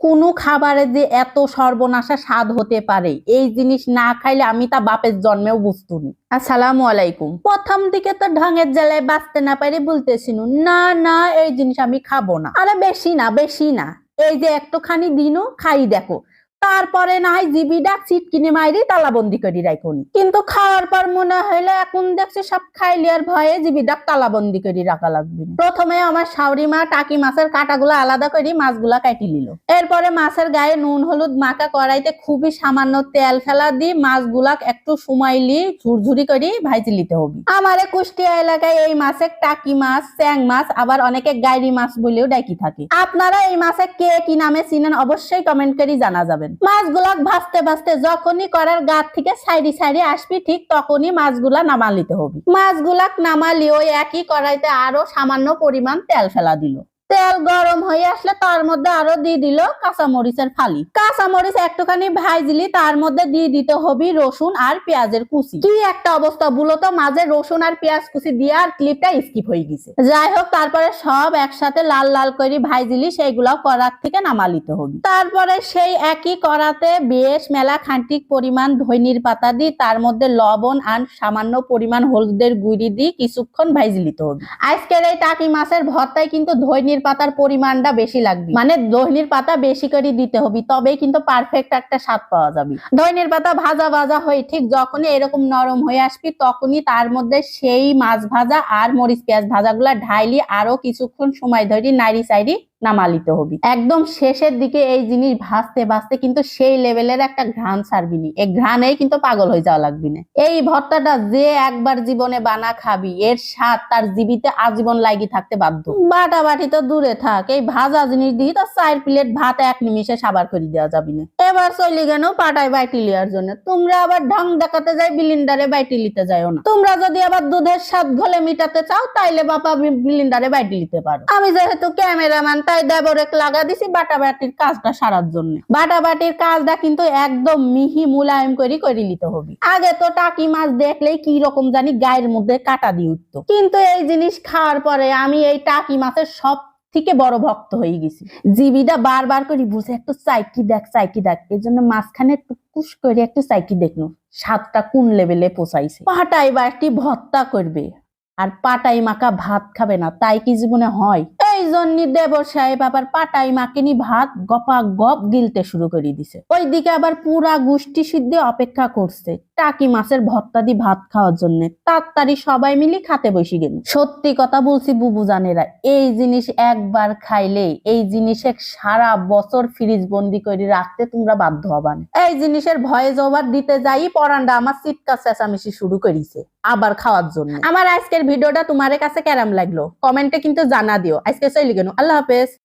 কোনো খাবারে যে এত সর্বনাশা স্বাদ হতে পারে এই জিনিস না খাইলে আমি তা বাপের জন্মেও বুঝতুনি। আসসালামু আলাইকুম। প্রথম দিকে তো ঢঙের জ্বালায় বাঁচতে না পারে বলতেছিনু না না এই জিনিস আমি খাবো না। আরে বেশি না এই যে একটুখানি দিনও খাই দেখো, তারপরে না হয় জিবিটা চিটকিনি মাইরি তালাবন্দি করে রাখুনি, কিন্তু খাওয়ার পর মনে হইলো এখন দেখছি সব খাইলে আর ভয়ে জিবিটা তালাবন্দি করে রাখা লাগবে। প্রথমে আমার শাওরি মা টাকি মাছের কাঁটাগুলো আলাদা করে মাছগুলা কাটি নিল। এরপরে মাছের গায়ে নুন হলুদ মাখা কড়াইতে খুবই সামান্য তেল ফেলা দিয়ে মাছগুলা একটু সময় নিয়ে ঝুরঝুরি করে ভাজি নিতে হবে। আমারে কুষ্টিয়া এলাকায় এই মাছে টাকি মাছ, চ্যাং মাছ, আবার অনেকে গাইরি মাছ বলেও ডাকি থাকে। আপনারা এই মাছে কে কি নামে চিনেন অবশ্যই কমেন্ট করে জানা যাবেন। মাছগুলা ভাজতে ভাজতে যখনই করার গাত থেকে সাইডে আসবি ঠিক তখনই মাছগুলা নামা নিতে হবে। মাছগুলা নামালি ওই একই কড়াইতে আরো সামান্য পরিমাণ তেল ফেলা দিল। তেল গরম হয়ে আসলে তার মধ্যে আরো দিয়ে দিল কাঁচামরিচের ফালি। কাঁচামরিচ একটুখানি ভাজলি তার মধ্যে দিয়ে দিতে হবে রসুন আর পেঁয়াজের কুচি। কি একটা অবস্থা বলো তো, মাঝে রসুন আর পেঁয়াজ কুচি দিয়ে আর ক্লিপটা স্কিপ হয়ে গেছে। যাই হোক, তারপরে সব একসাথে লাল লাল করে ভাজলি সেইগুলাও কড়ার থেকে নামা নিতে হবে। তারপরে সেই একই কড়াতে বেশ মেলা খান্তিক পরিমাণ ধইনির পাতা দিয়ে তার মধ্যে লবণ আর সামান্য পরিমাণ হলুদের গুঁড়ি দিয়ে কিছুক্ষণ ভাজি নিতে হবে। আজকের এই টাকি মাছের ভর্তায় কিন্তু ধইনির পাতার পরিমাণটা বেশি লাগবে, মানে ধইনির পাতা বেশি করে দিতে হবে, তবেই কিন্তু পারফেক্ট একটা স্বাদ পাওয়া যাবে। ধইনির পাতা ভাজা ভাজা হয়ে ঠিক যখনই এরকম নরম হয়ে আসবে তখনই তার মধ্যে সেই মাছ ভাজা আর মরিচ পেঁয়াজ ভাজাগুলা ঢাইলি আরো কিছুক্ষণ সময় ধরে নাড়ি চাইরি নামালিতে হবে। একদম শেষের দিকে এই জিনিস ভাজতে ভাজতে কিন্তু সেই লেভেলের একটা ঘ্রাণ ছাড়বিনি, এই ঘ্রাণেই কিন্তু পাগল হয়ে যাওয়া লাগবে না। এই ভর্তাটা যে একবার জীবনে বানা খাবি এর স্বাদ তার জীবিতে আজীবন লাগি থাকতে বাধ্য। বাটা বাটি তো দূরে থাক, এই ভাজা জিনিস দিয়ে তো 4 প্লেট ভাত এক নিমিষে সাবার করে দেওয়া যাবে না। এবার চলে গেল পাটায় বাইটি লিয়ার জন্য। তোমরা আবার ঢং দেখাতে যাই বিলিন্ডারে বাইটি লিতে যাও না। তোমরা যদি আবার দুধের স্বাদ ঘোলে মিটাতে চাও তাইলে বাবা বিলিন্ডারে বাইটি লিতে পারো। আমি যেহেতু ক্যামেরাম্যান তাই দেবরেক লাগা দিছি বাটাবাটির কাজটা সারার জন্য। বাটাবাটির কাজটা কিন্তু একদম মিহি মুলায়ম করে নিতে হবে। আগে তো টাকি মাছ দেখলেই কি রকম জানি গায়ের মধ্যে কাটা দিয়ে উঠতো, কিন্তু এই জিনিস খাওয়ার পরে আমি এই টাকি মাছের সব থেকে বড় ভক্ত হয়ে গেছি। জিবিটা বারবার করে বুঝে একটু চাইকি দেখ, এই জন্য মাঝখানে টুকুস করে একটু চাইকি দেখলো স্বাদটা কোন লেভেলে পৌঁছাইছে। পাটাই বাটি ভর্তা করবে আর পাটাই মাখা ভাত খাবে না, তাই কি জীবনে হয়? এই জন্য দেবর সাহেব আবার পাটাই মাখিনি ভাত গপা গপ গিলতে শুরু করে দিছে। ওইদিকে আবার পুরা গোষ্ঠী সিদ্ধে অপেক্ষা করছে টাকি মাছের ভর্তা দিয়ে ভাত খাওয়ার জন্য। তাড়াতাড়ি সবাই মিলে খাতে বসে গেল। সত্যি কথা বলছি বুবু জানেরা, এই জিনিস একবার খাইলে এই জিনিসে সারা বছর ফ্রিজ বন্দি করে রাখতে তোমরা বাধ্য হবা না। এই জিনিসের ভয়েস ওভার দিতে যাই পরান্ডা আমার চিৎকার চেঁচামেচি শুরু করেছে আবার খাওয়ার জন্য। আমার আজকের ভিডিওটা তোমার কাছে কেমন লাগলো কমেন্টে কিন্তু জানা দিও। আজকে চলে গেল, আল্লাহ হাফেজ।